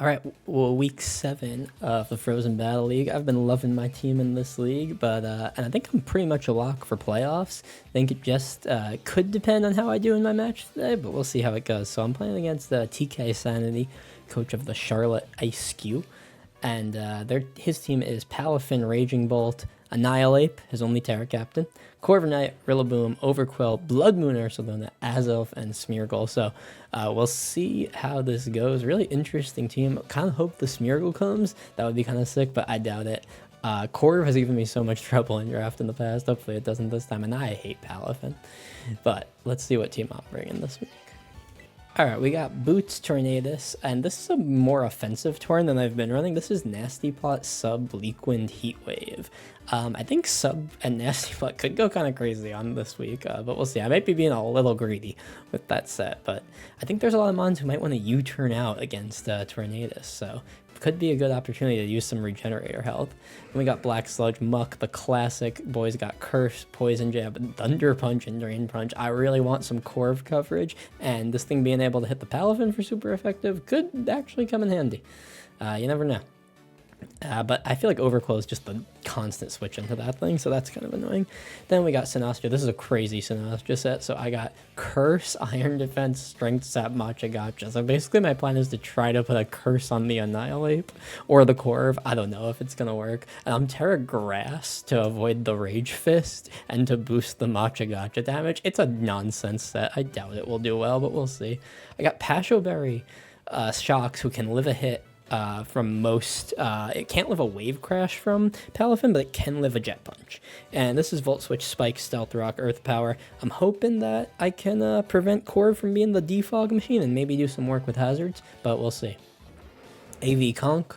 All right, well, week 7 of the Frozen Battle League. I've been loving my team in this league, but and I think I'm pretty much a lock for playoffs. I think it just could depend on how I do in my match today, but we'll see how it goes. So I'm playing against TK Sanity, coach of the Charlotte Ice Cube, and his team is Palafin, Raging Bolt, Annihilate, his only Terra captain, Corviknight, Rillaboom, Overquill, Blood Moon Ursuluna, Azelf, and Smeargle. So we'll see how this goes. Really interesting team. Kind of hope the Smeargle comes. That would be kind of sick, but I doubt it. Corv has given me so much trouble in draft in the past. Hopefully it doesn't this time, and I hate Palafin. But let's see what team I'm bringing this week. Alright, we got Boots, Tornadus, and this is a more offensive Torn than I've been running. This is Nasty Plot, Sub, Leakwind, Heatwave. I think Sub and Nasty Plot could go kind of crazy on this week, but we'll see. I might be being a little greedy with that set, but I think there's a lot of mons who might want to U-turn out against Tornadus, so could be a good opportunity to use some regenerator health. And we got Black Sludge, Muck, the classic. Boys got Curse, Poison Jab, Thunder Punch, and Drain Punch. I really want some Corv coverage, and this thing being able to hit the Palafin for super effective could actually come in handy. You never know. But I feel like Overquill is just the constant switch into that thing, so that's kind of annoying. Then we got Sinastro. This is a crazy Sinastro set, so I got Curse, Iron Defense, Strength Sap, Matcha Gotcha. So basically my plan is to try to put a Curse on the Annihilate or the Corv. I don't know if it's going to work. And I'm Terra Grass to avoid the Rage Fist and to boost the Matcha Gotcha damage. It's a nonsense set. I doubt it will do well, but we'll see. I got Pasho Berry, Shocks, who can live a hit from most. It can't live a Wave Crash from Palafin, but it can live a Jet Punch. And this is Volt Switch, Spike, Stealth Rock, Earth Power. I'm hoping that I can prevent Corv from being the defog machine and maybe do some work with hazards, but we'll see. AV Conk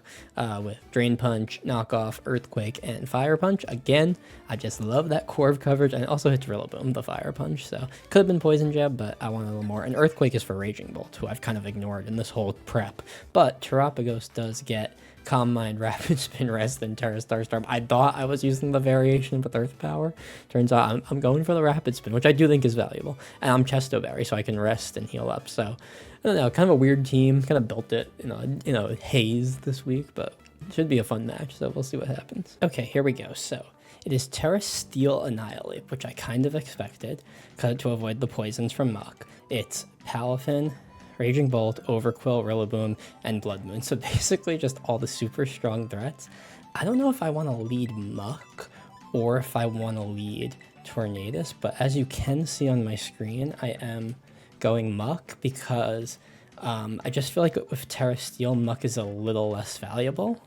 with Drain Punch, Knockoff, Earthquake, and Fire Punch. Again, I just love that Corv coverage, and it also hits Rillaboom, the Fire Punch, so could have been Poison Jab, but I want a little more. And Earthquake is for Raging Bolt, who I've kind of ignored in this whole prep. But Terapagos does get Calm Mind, Rapid Spin, Rest, and Terra Starstorm. I thought I was using the variation with Earth Power. Turns out I'm going for the Rapid Spin, which I do think is valuable. And I'm Chesto Berry, so I can rest and heal up, so I don't know, kind of a weird team. Kind of built it in a haze this week, but it should be a fun match, so we'll see what happens. Okay, here we go. So it is Terra Steel Annihilate, which I kind of expected to avoid the poisons from Muck. It's Palafin, Raging Bolt, Overquill, Rillaboom, and Blood Moon. So basically just all the super strong threats. I don't know if I want to lead Muck or if I want to lead Tornadus, but as you can see on my screen, I am going Muck because I just feel like with Terra Steel, Muck is a little less valuable.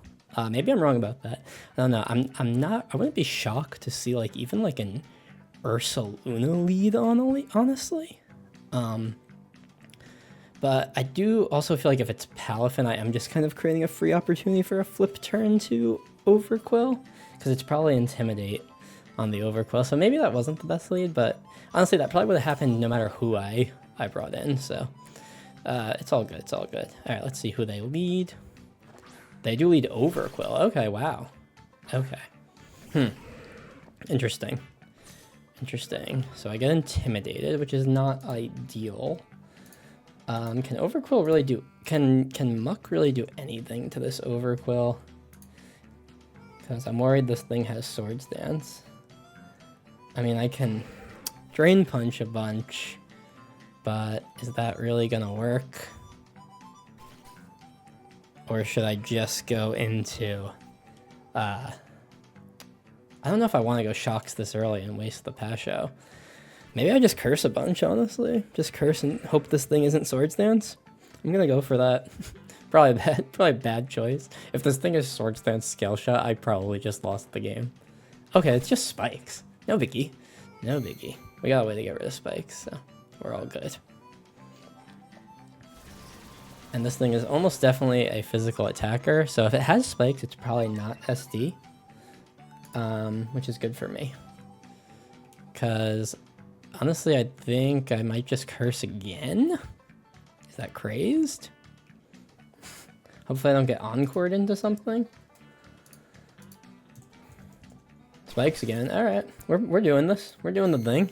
Maybe I'm wrong about that. I don't know. I wouldn't be shocked to see like even like an Ursaluna lead honestly. But I do also feel like if it's Palafin, I am just kind of creating a free opportunity for a flip turn to Overquill, because it's probably Intimidate on the Overquill. So maybe that wasn't the best lead, but honestly, that probably would have happened no matter who I brought in. So it's all good. It's all good. All right, let's see who they lead. They do lead Overquill. Okay, wow. Okay. Interesting. Interesting. So I get Intimidated, which is not ideal. Can Overquill really do... Can Muck really do anything to this Overquill? Because I'm worried this thing has Swords Dance. I mean, I can Drain Punch a bunch, but is that really gonna work? Or should I just go into... I don't know if I want to go Shocks this early and waste the Pasho. Maybe I just curse a bunch, honestly. Just curse and hope this thing isn't Swords Dance. I'm gonna go for that. Probably a bad choice. If this thing is Swords Dance Scale Shot, I probably just lost the game. Okay, it's just Spikes. No biggie. No biggie. We got a way to get rid of Spikes, so we're all good. And this thing is almost definitely a physical attacker, so if it has Spikes, it's probably not SD. Which is good for me. Because honestly, I think I might just curse again. Is that crazed? Hopefully I don't get encored into something. Spikes again. All right, we're doing this. We're doing the thing.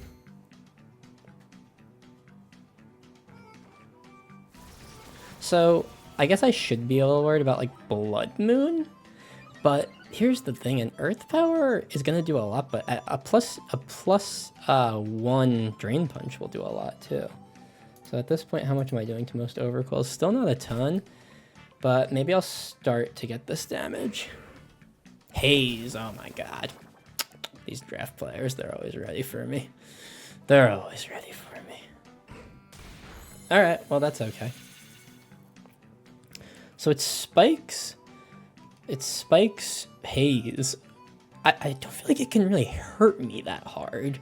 So I guess I should be a little worried about, like, Blood Moon. But here's the thing, an Earth Power is going to do a lot, but a plus 1 Drain Punch will do a lot, too. So at this point, how much am I doing to most overcalls? Still not a ton, but maybe I'll start to get this damage. Haze, oh my god. These draft players, they're always ready for me. They're always ready for me. Alright, well that's okay. So it's Spikes. It's Spikes, Haze. I don't feel like it can really hurt me that hard.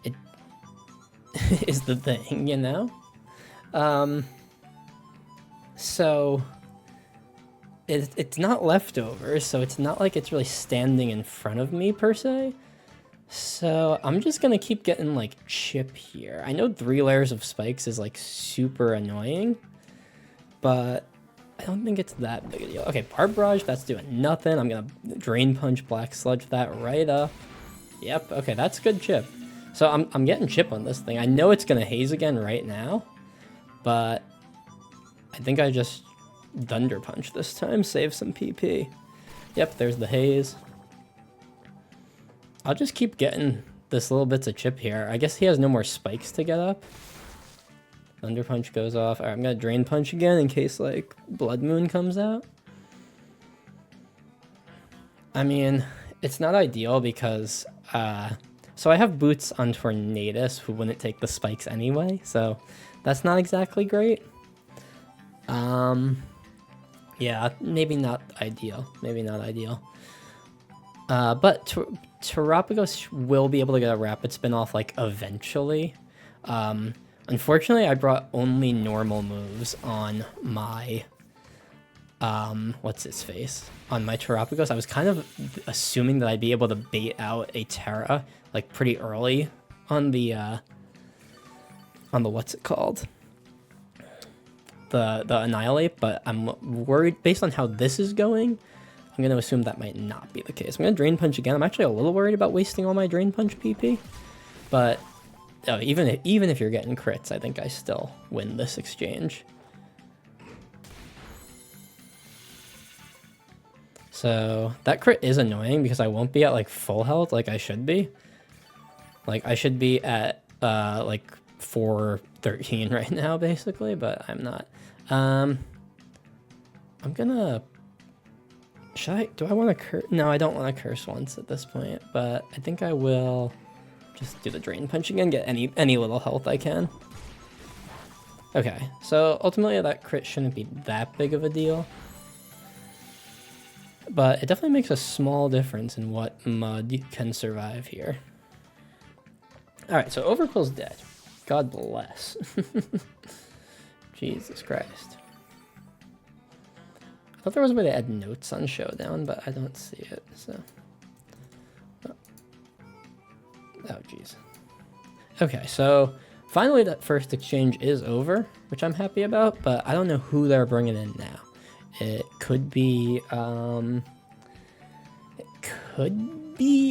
It is the thing, you know? So it's not leftovers, so it's not like it's really standing in front of me per se. So I'm just gonna keep getting like chip here. I know 3 layers of spikes is like super annoying, but I don't think it's that big a deal. Okay, Barb Barrage, that's doing nothing. I'm gonna Drain Punch Black Sludge that right up. Yep, okay, that's good chip. So I'm getting chip on this thing. I know it's gonna haze again right now, but I think I just Thunder Punch this time, save some PP. Yep, there's the haze. I'll just keep getting this little bits of chip here. I guess he has no more spikes to get up. Thunder Punch goes off. All right, I'm gonna Drain Punch again in case like Blood Moon comes out. I mean, it's not ideal because so I have boots on Tornadus who wouldn't take the spikes anyway, so that's not exactly great. Yeah, maybe not ideal. Maybe not ideal. But Terapagos will be able to get a Rapid Spin off, like, eventually. Unfortunately, I brought only normal moves on my, what's his face? On my Terapagos. I was kind of assuming that I'd be able to bait out a Terra, like, pretty early on the what's it called? The Annihilate, but I'm worried, based on how this is going, I'm going to assume that might not be the case. I'm going to Drain Punch again. I'm actually a little worried about wasting all my Drain Punch PP, but even if you're getting crits, I think I still win this exchange. So that crit is annoying because I won't be at like full health like I should be. Like I should be at like 413 right now basically, but I'm not. I'm gonna... do I want to curse? No, I don't want to curse once at this point, but I think I will just do the Drain Punch again, get any little health I can. Okay, so ultimately that crit shouldn't be that big of a deal, but it definitely makes a small difference in what Mud can survive here. Alright, so Overquill's dead. God bless. Jesus Christ. I thought there was a way to add notes on Showdown, but I don't see it, so... Oh, jeez. Okay, so finally that first exchange is over, which I'm happy about, but I don't know who they're bringing in now. It could be,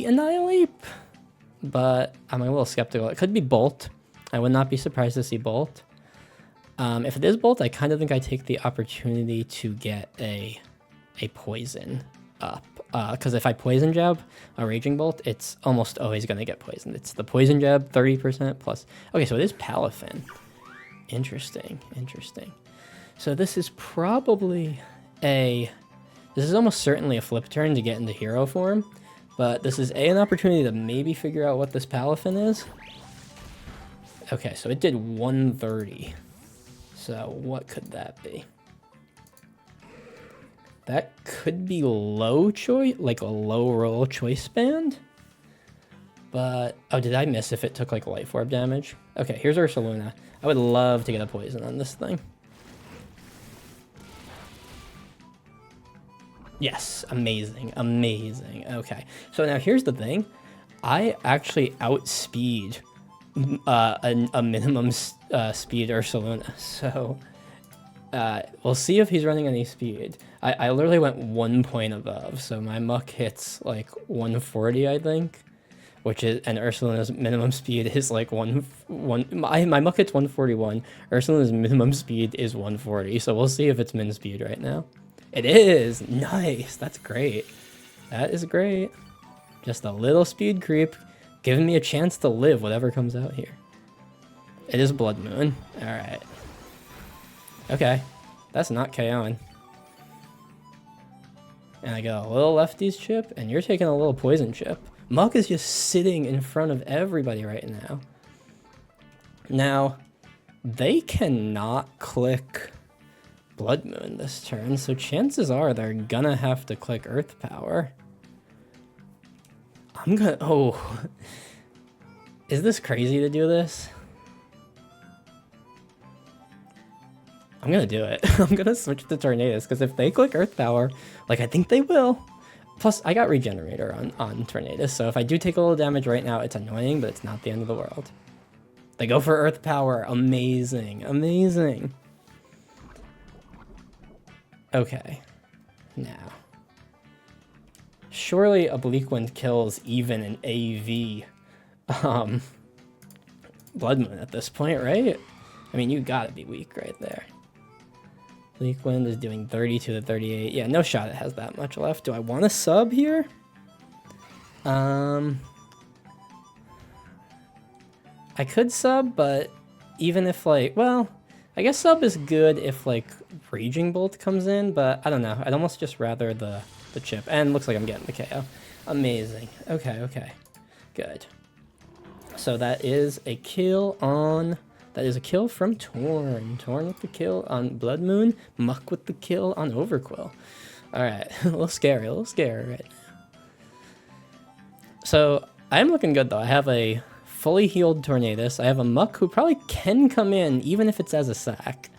Annihilate, but I'm a little skeptical. It could be Bolt. I would not be surprised to see Bolt. If it is Bolt, I kind of think I take the opportunity to get a poison up. Because if I Poison Jab a Raging Bolt, it's almost always going to get poisoned. It's the Poison Jab, 30% plus. Okay, so it is Palafin. Interesting, interesting. So this is probably this is almost certainly a flip turn to get into hero form. But this is an opportunity to maybe figure out what this Palafin is. Okay, so it did 130. So what could that be? That could be low choice, like a low roll choice band. But, oh, did I miss if it took like life orb damage? Okay, here's Ursaluna. I would love to get a poison on this thing. Yes, amazing, amazing. Okay, so now here's the thing. I actually outspeed a minimum speed Ursaluna, so we'll see if he's running any speed. I literally went 1 point above, so my muck hits like 140, I think. which is, and Ursulina's minimum speed is like my Muck hits 141. Ursulina's minimum speed is 140, so we'll see if it's min speed right now. It is! Nice! That's great. That is great. Just a little speed creep, giving me a chance to live whatever comes out here. It is Blood Moon. Alright. Okay. That's not KOing. And I got a little lefties chip, and you're taking a little poison chip. Muck is just sitting in front of everybody right now. Now, they cannot click Blood Moon this turn, so chances are they're gonna have to click Earth Power. I'm gonna... Oh. Is this crazy to do this? I'm gonna do it. I'm gonna switch to Tornadus, because if they click Earth Power, like I think they will... Plus, I got Regenerator on Tornadus, so if I do take a little damage right now, it's annoying, but it's not the end of the world. They go for Earth Power. Amazing. Amazing. Okay. Now. Surely Oblique kills even an AV Blood Moon at this point, right? I mean, you gotta be weak right there. Oblique Wind is doing 32 to 38. Yeah, no shot it has that much left. Do I want to sub here? I could sub, but even if, like, well, I guess sub is good if, like, Raging Bolt comes in, but I don't know. I'd almost just rather the chip. And looks like I'm getting the KO. Amazing. Okay, okay. Good. So that is a kill on... That is a kill from Torn. Torn with the kill on Blood Moon. Muck with the kill on Overquill. Alright, a little scary right now. So, I'm looking good though. I have a fully healed Tornadus. I have a Muck who probably can come in, even if it's as a sack.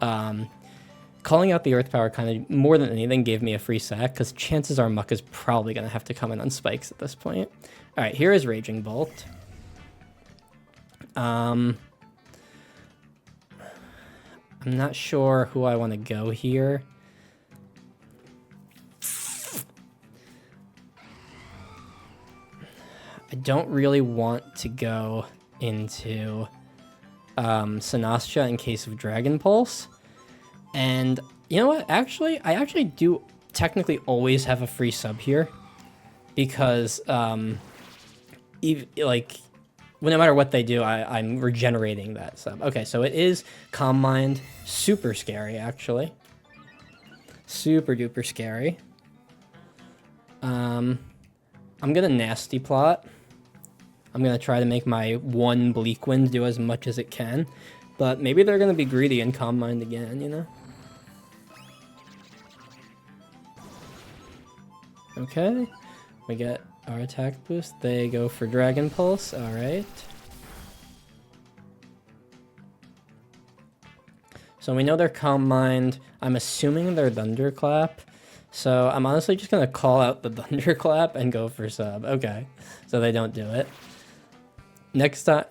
Calling out the Earth Power kind of, more than anything, gave me a free sack, because chances are Muck is probably going to have to come in on spikes at this point. Alright, here is Raging Bolt. I'm not sure who I want to go here. I don't really want to go into Sinastcha in case of Dragon Pulse. And you know what? Actually, I actually do technically always have a free sub here. Because, like... Well, no matter what they do, I'm regenerating that sub. Okay, so it is Calm Mind. Super scary, actually. Super duper scary. I'm gonna Nasty Plot. I'm gonna try to make my one Bleak Wind do as much as it can. But maybe they're gonna be greedy and Calm Mind again, you know? Okay. We get our attack boost. They go for Dragon Pulse. Alright. So we know they're Calm Mind. I'm assuming they're Thunderclap. So I'm honestly just going to call out the Thunderclap and go for sub. Okay. So they don't do it.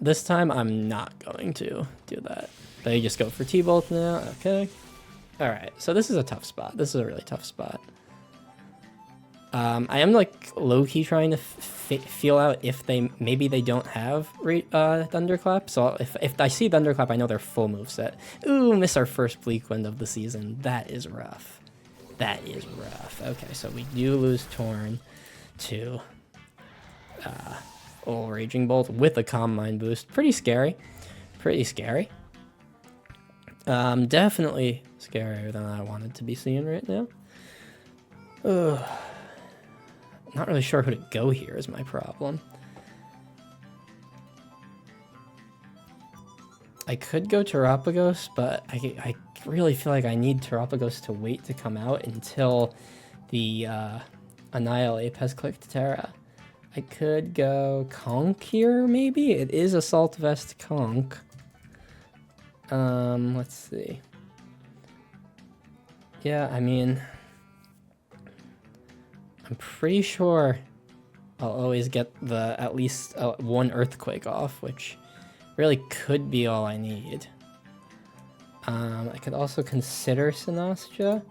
This time, I'm not going to do that. They just go for T-Bolt now. Okay. Alright. So this is a tough spot. This is a really tough spot. I am like low-key trying to feel out if maybe they don't have Thunderclap. So if I see Thunderclap, I know they're full moveset. Ooh, miss our first Bleak Wind of the season. That is rough. That is rough. Okay, so we do lose Torn to old Raging Bolt with a Calm Mind boost. Pretty scary. Pretty scary. Definitely scarier than I wanted to be seeing right now. Ugh. Not really sure who to go here is my problem. I could go Terapagos, but I really feel like I need Terapagos to wait to come out until the Annihilate has clicked Terra. I could go Conk here, maybe? It is Assault Vest Conk. Let's see. Yeah, I mean... I'm pretty sure I'll always get at least one Earthquake off, which really could be all I need. I could also consider Sinastcha,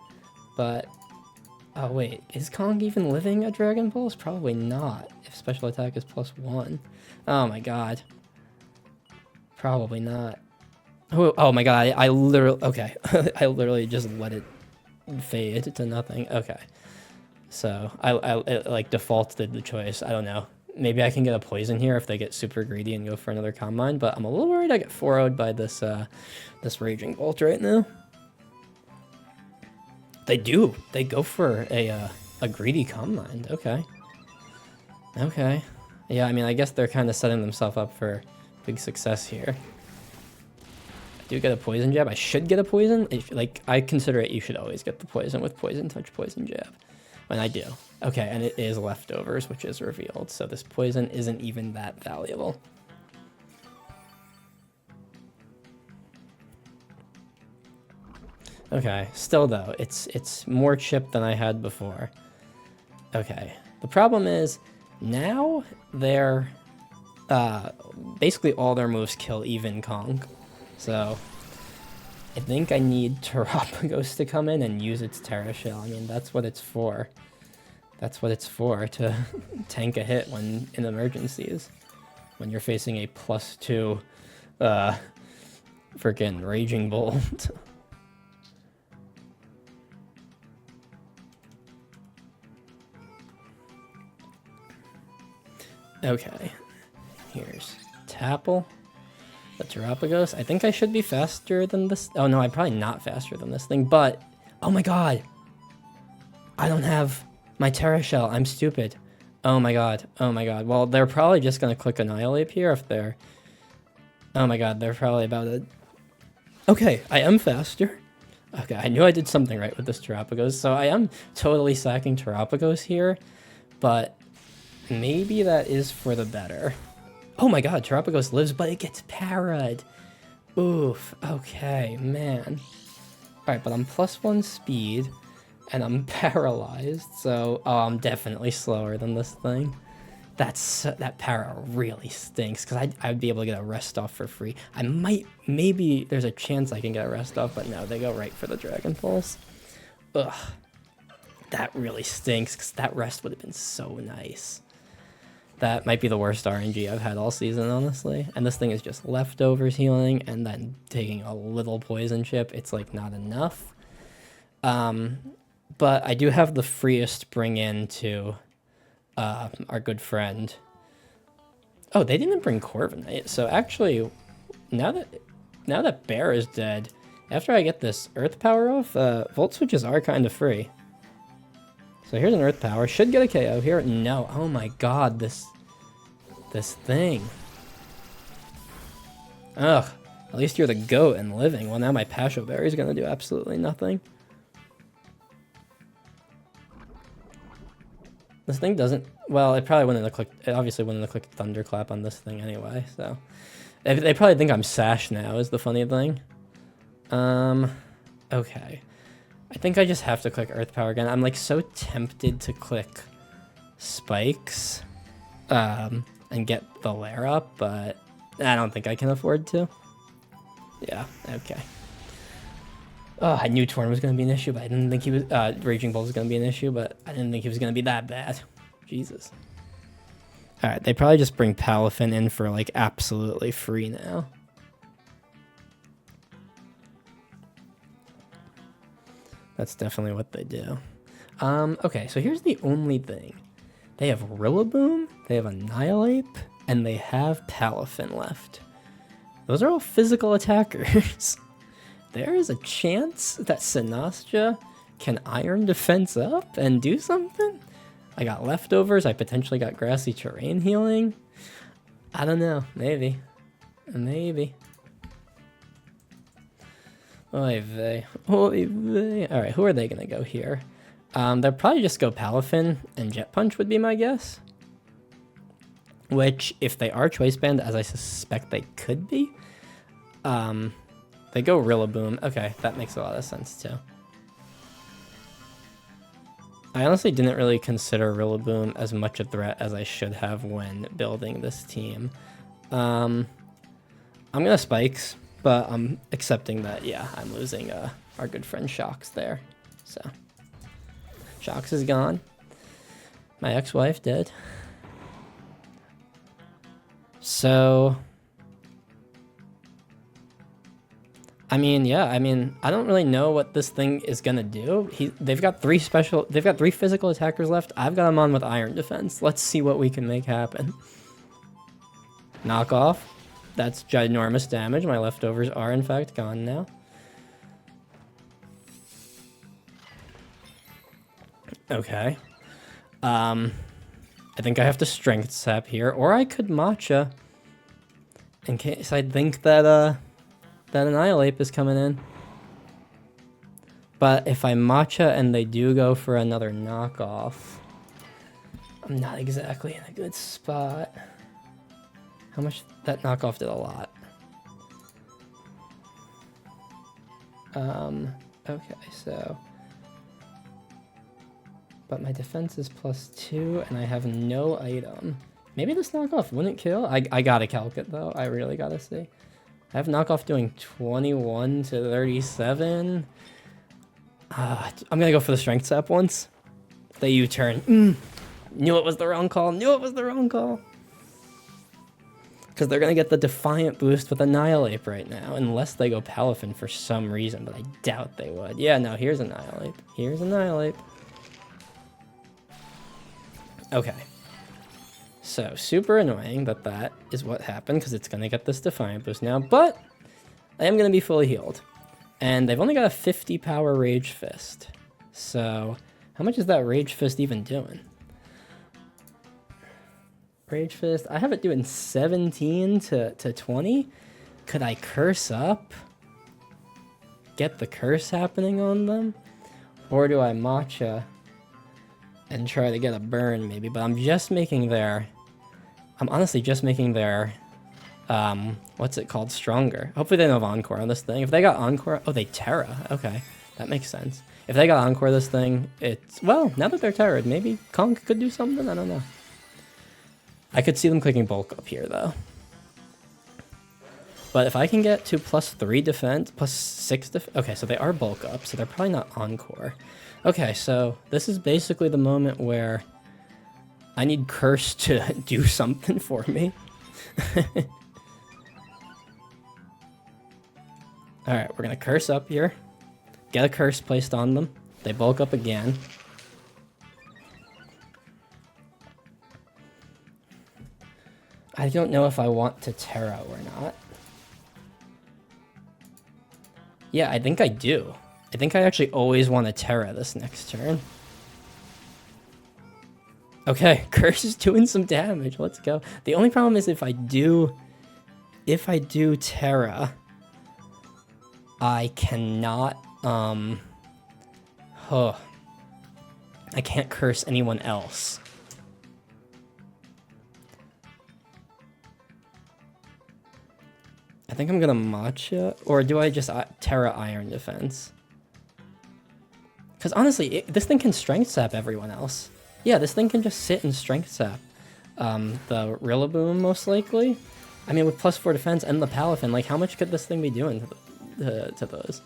but Oh wait, is Kong even living at Dragon Pulse? Probably not, if special attack is +1. Oh my god. Probably not. Oh my god, I literally, okay. I literally just let it fade to nothing. Okay. So, it like defaulted the choice. I don't know. Maybe I can get a poison here if they get super greedy and go for another Combine, but I'm a little worried I get 4-0'd by this, this Raging Bolt right now. They do. They go for a greedy Combine. Okay. Okay. Yeah, I mean, I guess they're kind of setting themselves up for big success here. I do get a Poison Jab. I should get a Poison. Like, I consider it you should always get the Poison with Poison Touch, Poison Jab. And I do. Okay, and it is leftovers, which is revealed. So this Poison isn't even that valuable. Okay, still though, it's more chip than I had before. Okay, the problem is now they're basically all their moves kill even Kong. So I think I need Terapagos to come in and use its Terra Shell. I mean, that's what it's for. That's what it's for, to tank a hit when in emergencies. When you're facing a +2 freaking Raging Bolt. Okay, here's Tapple, the Terapagos. I think I should be faster than this. Oh no, I'm probably not faster than this thing, but oh my god, I don't have my Terra Shell. I'm stupid. Oh my god, oh my god. Well, they're probably just gonna click Annihilate here if they're... Oh my god, they're probably about to... Okay, I am faster. Okay, I knew I did something right with this Terapagos, so I am totally sacking Terapagos here, but maybe that is for the better. Oh my god, Terapagos lives, but it gets parried. Oof, okay, man. Alright, but I'm +1 speed, and I'm paralyzed, so... Oh, I'm definitely slower than this thing. That para really stinks, because I'd be able to get a rest off for free. I might... Maybe there's a chance I can get a rest off, but no, they go right for the Dragon Pulse. Ugh. That really stinks, because that rest would have been so nice. That might be the worst RNG I've had all season, honestly. And this thing is just leftovers healing, and then taking a little poison chip. It's, like, not enough. But I do have the freest bring in to our good friend. Oh, they didn't bring Corviknight. So actually, now that Bear is dead, after I get this Earth Power off, Volt Switches are kind of free. So here's an Earth Power. Should get a KO here. No. Oh my god, this thing. Ugh. At least you're the GOAT and living. Well, now my Pasho Berry is going to do absolutely nothing. This thing doesn't... Well, it probably wouldn't have clicked... It obviously wouldn't have clicked Thunderclap on this thing anyway, so... They probably think I'm Sash now, is the funny thing. Okay. I think I just have to click Earth Power again. I'm, like, so tempted to click Spikes, and get the Lair up, but I don't think I can afford to. Yeah, okay. Oh, I knew Torn was going to be an issue, but I didn't think he was... Raging Bolt was going to be an issue, but I didn't think he was going to be that bad. Jesus. Alright, they probably just bring Palafin in for, like, absolutely free now. That's definitely what they do. Okay, so here's the only thing. They have Rillaboom, they have Annihilate, and they have Palafin left. Those are all physical attackers. There is a chance that Sinastcha can Iron Defense up and do something? I got leftovers, I potentially got Grassy Terrain healing. I don't know, maybe. Maybe. Oy vey. Oy vey. Alright, who are they gonna go here? They'll probably just go Palafin and Jet Punch would be my guess. Which, if they are Choice Band, as I suspect they could be, they go Rillaboom. Okay, that makes a lot of sense too. I honestly didn't really consider Rillaboom as much a threat as I should have when building this team. I'm gonna Spikes, but I'm accepting that, yeah, I'm losing our good friend Shocks there. So, Shocks is gone. My ex-wife dead. So, I mean, yeah, I mean, I don't really know what this thing is gonna do. They've got three physical attackers left. I've got them on with iron defense. Let's see what we can make happen. Knock off. That's ginormous damage. My leftovers are in fact gone now. Okay. I think I have to strength sap here, or I could matcha in case I think that that Annihilate is coming in. But if I matcha and they do go for another knockoff, I'm not exactly in a good spot. How much? That knockoff did a lot. Okay, so... But my defense is +2, and I have no item. Maybe this knockoff wouldn't kill? I gotta calc it, though. I really gotta see. I have knockoff doing 21 to 37. I'm gonna go for the strength sap once. The U-turn. Knew it was the wrong call. Knew it was the wrong call. Because they're gonna get the Defiant boost with Annihilate right now. Unless they go Palafin for some reason, but I doubt they would. Yeah, no, here's Annihilate. Here's Annihilate. Okay. So, super annoying that that is what happened, because it's going to get this Defiant boost now, but I am going to be fully healed. And they've only got a 50 power Rage Fist. So, how much is that Rage Fist even doing? Rage Fist, I have it doing 17 to 20. Could I curse up? Get the curse happening on them? Or do I matcha and try to get a burn maybe? But I'm just making their... I'm honestly just making their... what's it called? Stronger. Hopefully they don't have Encore on this thing. If they got Encore... Oh, they Terra. Okay. That makes sense. If they got Encore this thing, it's... Well, now that they're Terra'd, maybe Conk could do something? I don't know. I could see them clicking bulk up here, though. But if I can get to +3 defense, +6 defense... Okay, so they are bulk up, so they're probably not Encore. Okay, so this is basically the moment where I need Curse to do something for me. Alright, we're going to Curse up here. Get a Curse placed on them. They bulk up again. I don't know if I want to Terra or not. Yeah, I think I do. I think I actually always want to Terra this next turn. Okay, Curse is doing some damage. Let's go. The only problem is if I do Terra, I cannot, I can't curse anyone else. I think I'm gonna matcha, or do I just Terra Iron Defense? Because honestly, this thing can Strength Sap everyone else. Yeah, this thing can just sit and Strength Sap the Rillaboom, most likely. I mean, with +4 defense and the Palafin, like, how much could this thing be doing to those?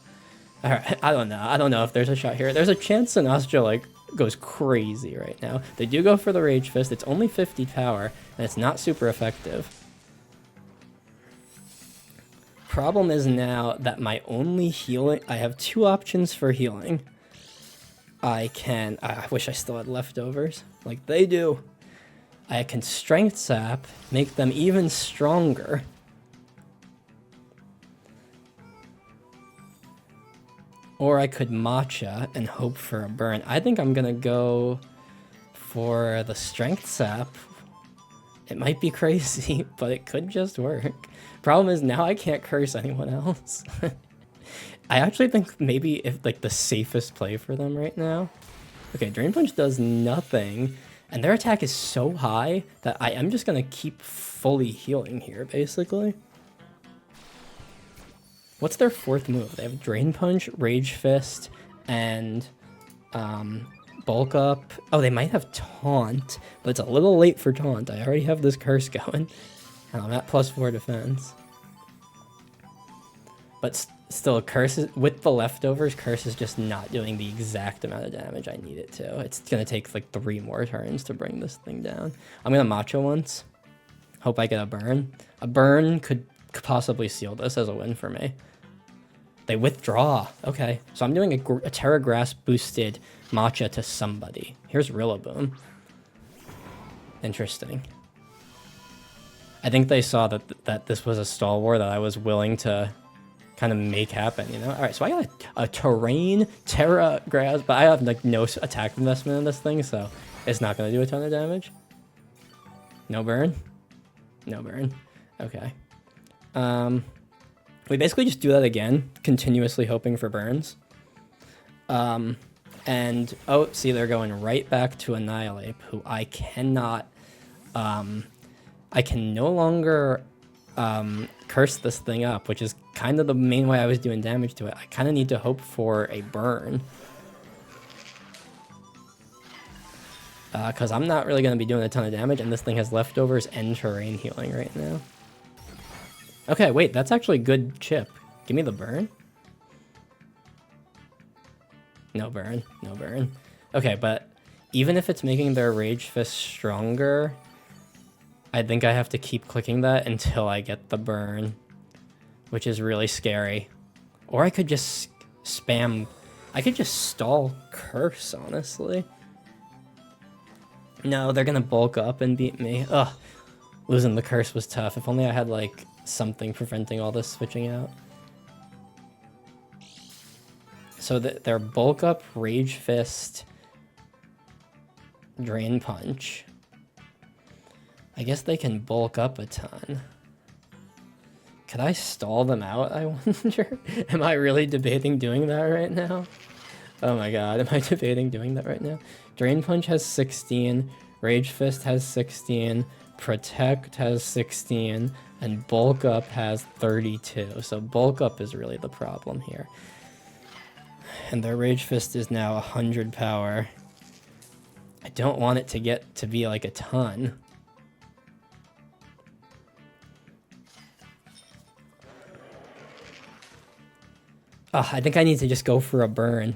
Alright, I don't know. I don't know if there's a shot here. There's a chance Sinastro, like, goes crazy right now. They do go for the Rage Fist. It's only 50 power, and it's not super effective. Problem is now that my only healing... I have 2 options for healing. I wish I still had leftovers, like they do. I can Strength Sap, make them even stronger. Or I could matcha and hope for a burn. I think I'm gonna go for the Strength Sap. It might be crazy, but it could just work. Problem is now I can't curse anyone else. I actually think maybe if like the safest play for them right now. Okay, Drain Punch does nothing, and their attack is so high that I am just gonna keep fully healing here, basically. What's their 4th move? They have Drain Punch, Rage Fist, and Bulk Up. Oh, they might have Taunt, but it's a little late for Taunt. I already have this Curse going, and I'm at +4 defense. But Still, Curse is, with the leftovers, Curse is just not doing the exact amount of damage I need it to. It's gonna take like 3 more turns to bring this thing down. I'm gonna Macho once. Hope I get a burn. A burn could possibly seal this as a win for me. They withdraw. Okay, so I'm doing a Terra Grass boosted Matcha to somebody. Here's Rillaboom. Interesting. I think they saw that this was a stalwart that I was willing to kind of make happen, you know? All right, so I got a terrain Terra Grass, but I have like no attack investment in this thing, so it's not going to do a ton of damage. No burn? No burn. Okay. We basically just do that again, continuously hoping for burns. And, oh, see, they're going right back to Annihilate, who I cannot, I can no longer curse this thing up, which is kind of the main way I was doing damage to it. I kind of need to hope for a burn. Because I'm not really going to be doing a ton of damage, and this thing has leftovers and terrain healing right now. Okay, wait, that's actually good chip. Give me the burn. No burn, no burn. Okay, but even if it's making their Rage Fist stronger, I think I have to keep clicking that until I get the burn, which is really scary. Or I could just spam, I could just stall Curse, honestly. No, they're gonna bulk up and beat me. Ugh, losing the Curse was tough. If only I had like something preventing all this switching out. So their bulk up, Rage Fist, Drain Punch. I guess they can bulk up a ton. Could I stall them out, I wonder? Am I really debating doing that right now? Oh my god, am I debating doing that right now? Drain Punch has 16, Rage Fist has 16, Protect has 16, and Bulk Up has 32. So Bulk Up is really the problem here. And their Rage Fist is now 100 power. I don't want it to get to be like a ton. Oh, I think I need to just go for a burn.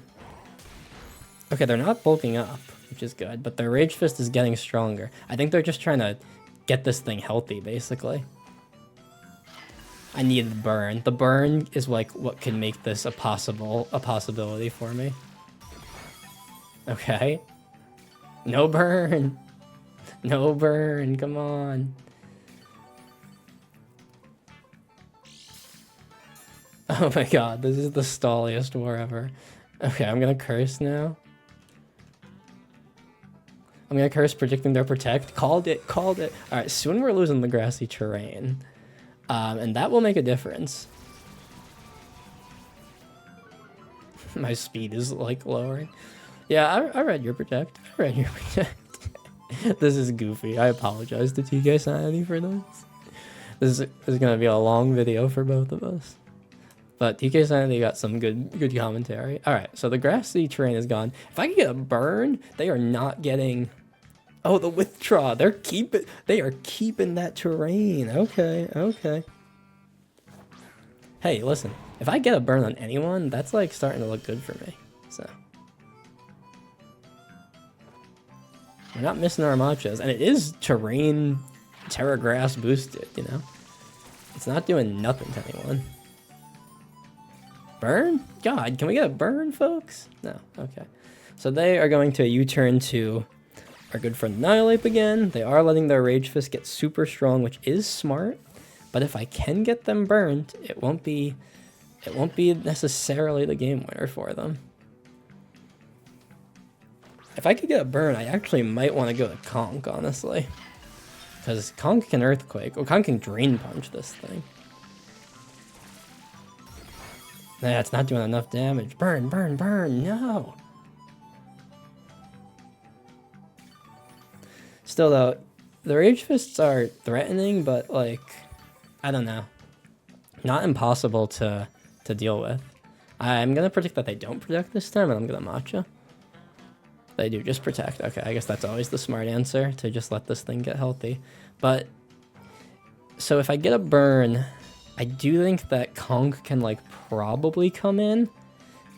Okay, they're not bulking up, which is good, but their Rage Fist is getting stronger. I think they're just trying to get this thing healthy, basically. I need the burn. The burn is like what can make this a possibility for me. Okay. No burn. No burn, come on. Oh my god, this is the stalliest war ever. Okay, I'm gonna curse now. I'm gonna curse predicting their Protect. Called it, called it. Alright, soon we're losing the grassy terrain. And that will make a difference. My speed is like lowering. Yeah, I read your Protect. I read your Protect. This is goofy. I apologize to TK Sanity for this. This is gonna be a long video for both of us. But TK Sanity got some good commentary. Alright, so the grassy terrain is gone. If I can get a burn, they are not getting... Oh, the withdraw. They are keeping that terrain. Okay, okay. Hey, listen. If I get a burn on anyone, that's like starting to look good for me. So we're not missing our matchas, and it is terrain Terra Grass boosted, you know? It's not doing nothing to anyone. Burn? God, can we get a burn, folks? No, okay. So they are going to U-turn to our good friend Annihilate again. They are letting their Rage Fist get super strong, which is smart. But if I can get them burned, it won't be necessarily the game winner for them. If I could get a burn, I actually might want to go to Conk, honestly. Because Conk can Earthquake. Well, Conk can Drain Punch this thing. Nah, it's not doing enough damage. Burn, burn, burn, no! Still though, the Rage Fists are threatening, but like, I don't know. Not impossible to deal with. I'm gonna predict that they don't protect this time, and I'm gonna Matcha. They do just protect. Okay, I guess that's always the smart answer, to just let this thing get healthy. But, so if I get a burn, I do think that Conk can like probably come in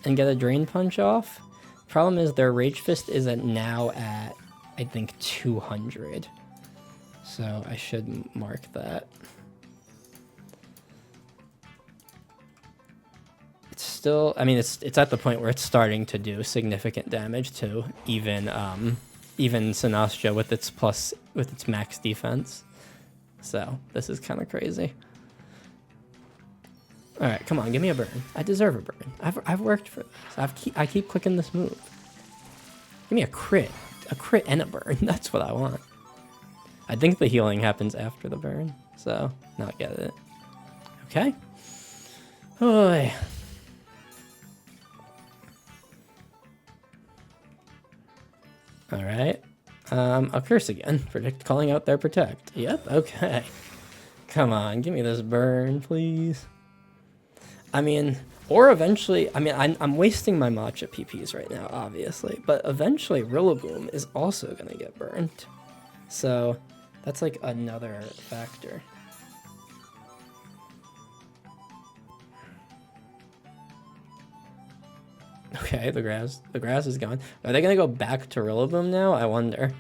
and get a Drain Punch off. Problem is their Rage Fist is now at I think 200. So I should mark that. It's still, I mean, it's at the point where it's starting to do significant damage to even Sinastria with its max defense. So this is kind of crazy. All right, come on, give me a burn. I deserve a burn. I've worked for this. I keep clicking this move. Give me a crit and a burn. That's what I want. I think the healing happens after the burn, so not get it. Okay. Oh. All right. I'll curse again. Calling out their protect. Yep. Okay. Come on, give me this burn, please. I mean, or eventually, I mean, I'm wasting my matcha PPs right now, obviously, but eventually Rillaboom is also gonna get burnt. So that's like another factor. Okay, the grass is gone. Are they gonna go back to Rillaboom now? I wonder,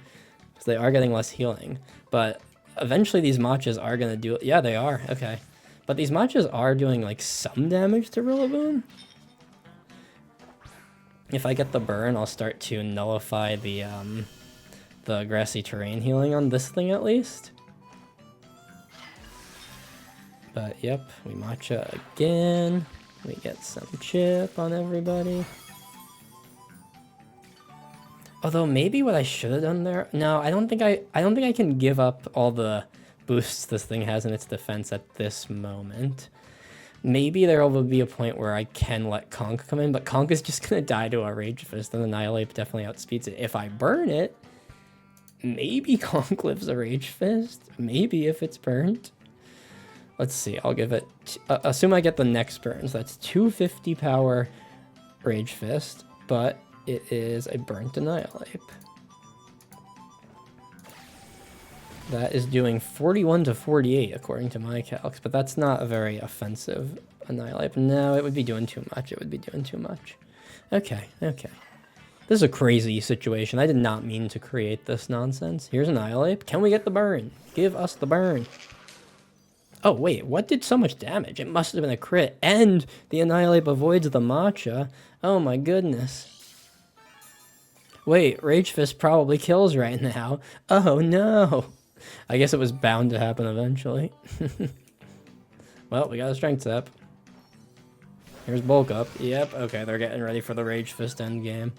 because they are getting less healing. But eventually these matchas are gonna do it. Yeah, they are. Okay, but these matchas are doing like some damage to Rillaboom. If I get the burn, I'll start to nullify the grassy terrain healing on this thing at least. But yep, we matcha again. We get some chip on everybody. Although maybe what I should have done there. No, I don't think I can give up all the boosts this thing has in its defense at this moment. Maybe there will be a point where I can let Conk come in, but Conk is just gonna die to a Rage Fist, and Annihilate definitely outspeeds it. If I burn it, maybe Conk lives a Rage Fist. Maybe if it's burnt. Let's see, I'll give it, assume I get the next burn, so that's 250 power Rage Fist, but it is a burnt Annihilate. That is doing 41 to 48 according to my calcs, but that's not a very offensive Annihilate. No, it would be doing too much, Okay, okay. This is a crazy situation. I did not mean to create this nonsense. Here's Annihilate. Can we get the burn? Give us the burn. Oh, wait, what did so much damage? It must have been a crit, and the Annihilate avoids the matcha. Oh my goodness. Wait, Rage Fist probably kills right now. Oh no. I guess it was bound to happen eventually. Well, we got a Strength Step. Here's Bulk Up. Yep, okay, they're getting ready for the Rage Fist endgame.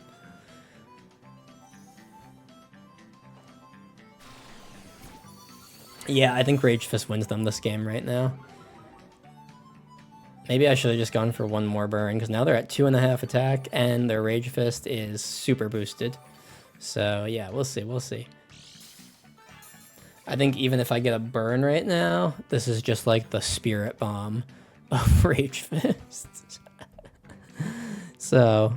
Yeah, I think Rage Fist wins them this game right now. Maybe I should have just gone for one more burn, because now they're at 2.5 attack, and their Rage Fist is super boosted. So, yeah, we'll see, we'll see. I think even if I get a burn right now, this is just like the Spirit Bomb of Rage Fist. So,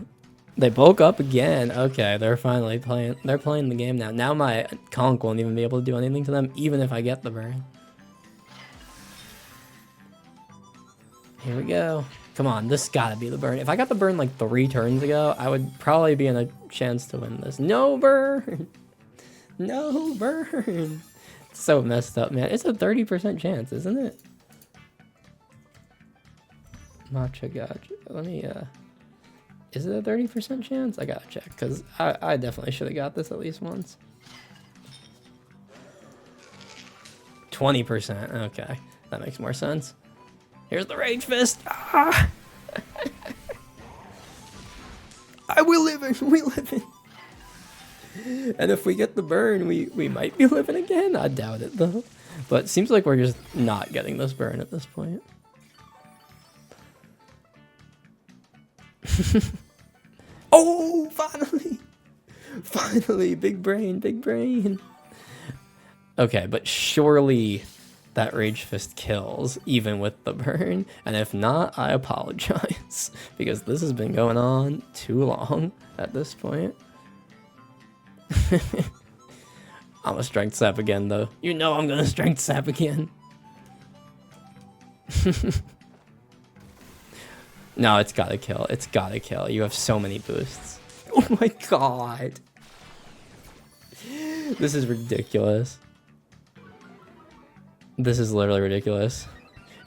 they bulk up again. Okay, they're finally playing. They're playing the game now. Now my Conk won't even be able to do anything to them, even if I get the burn. Here we go. Come on, this gotta be the burn. If I got the burn like 3 turns ago, I would probably be in a chance to win this. No burn! No burn! It's so messed up, man. It's a 30% chance, isn't it? Matcha gotcha. Let me, is it a 30% chance? I gotta check, because I definitely should have got this at least once. 20%, okay. That makes more sense. Here's the Rage Fist! Ah! We living! And if we get the burn, we might be living again? I doubt it, though. But it seems like we're just not getting this burn at this point. Oh, finally! Finally, big brain, big brain. Okay, but surely that Rage Fist kills, even with the burn. And if not, I apologize, because this has been going on too long at this point. I'm gonna Strength Sap again, though. You know I'm gonna Strength Sap again. No, it's gotta kill. It's gotta kill. You have so many boosts. Oh my god. This is ridiculous. This is literally ridiculous.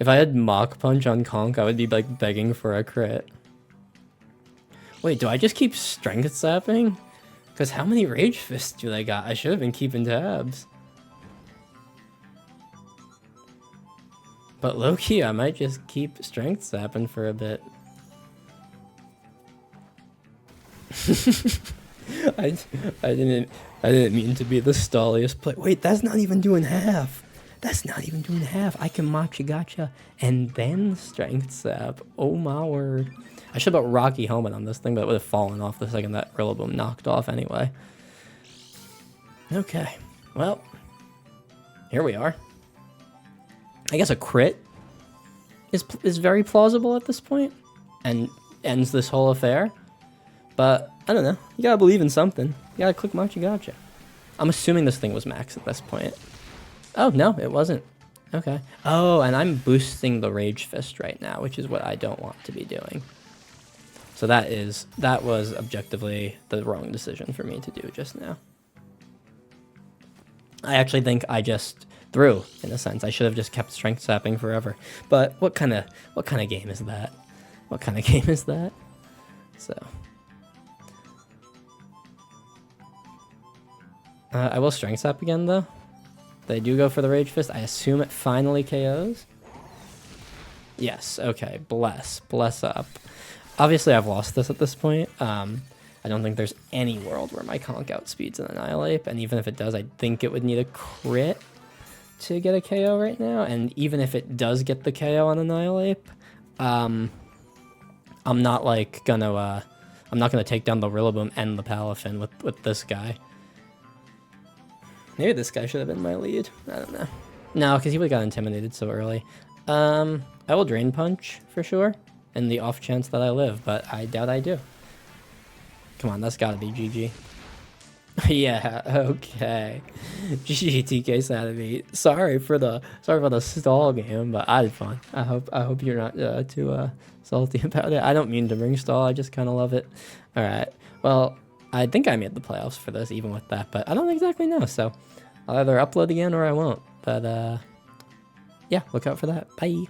If I had Mach Punch on Conk, I would be like begging for a crit. Wait, do I just keep Strength Sapping? Because how many Rage Fists do they got? I should have been keeping tabs. But low-key, I might just keep Strength Sapping for a bit. I didn't mean to be the stalliest play. Wait, that's not even doing half. That's not even doing half. I can Machi Gotcha and then Strength Sap. Oh my word. I should have put Rocky Helmet on this thing, but it would have fallen off the second that Rillaboom knocked off anyway. Okay, well, here we are. I guess a crit is very plausible at this point and ends this whole affair. But I don't know. You gotta believe in something. You gotta click Machi Gotcha. I'm assuming this thing was max at this point. Oh, no, it wasn't. Okay. Oh, and I'm boosting the Rage Fist right now, which is what I don't want to be doing. So that was objectively the wrong decision for me to do just now. I actually think I just threw, in a sense. I should have just kept Strength Sapping forever. But what kind of game is that? What kind of game is that? So I will Strength Sap again though. They do go for the Rage Fist. I assume it finally KOs. Yes, okay. Bless up. Obviously, I've lost this at this point. I don't think there's any world where my Conk outspeeds an Annihilate, and even if it does, I think it would need a crit to get a KO right now. And even if it does get the KO on Annihilate, I'm not like gonna I'm not gonna take down the Rillaboom and the Palafin with this guy. Maybe this guy should have been my lead. I don't know. No, because he would have got intimidated so early. I will Drain Punch for sure, in the off chance that I live, but I doubt I do. Come on, that's gotta be GG. Yeah, okay. GG TK Sanity. Sorry for the stall game, but I had fun. I hope you're not too salty about it. I don't mean to bring stall. I just kind of love it. All right. Well, I think I made the playoffs for this, even with that, but I don't exactly know. So I'll either upload again or I won't. But yeah, look out for that. Bye.